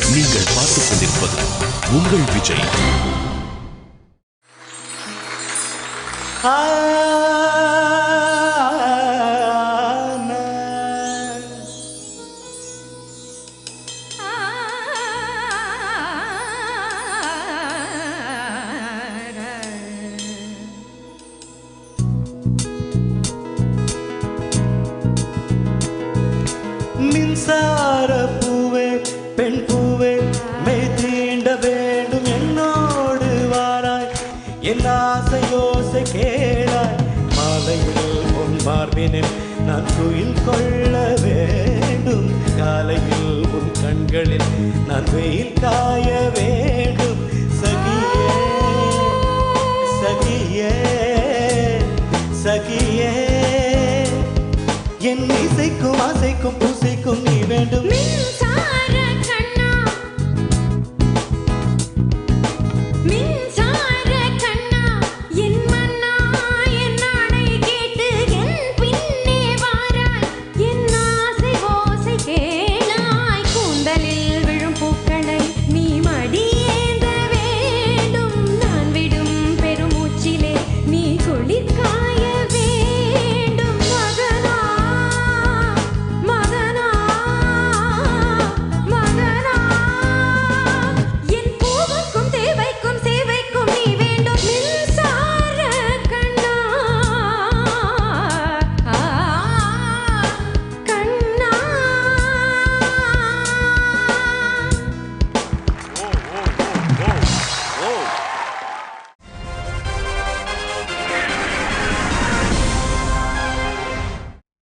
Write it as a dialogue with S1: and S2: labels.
S1: நீங்கள் பார்த்துக் கொண்டிருப்பது உங்கள் விஜய்.
S2: மின்சார பூவே பெண் பூவே மெய் தீண்ட வேண்டும் என்னோடு வாராய் என் ஆசை யோசை கேளாய் மாலையில் உன் மார்பினில் நான் துயில் கொள்ள வேண்டும் காலையில் உன் கண்களில் நான் வெயில் காய வேண்டும்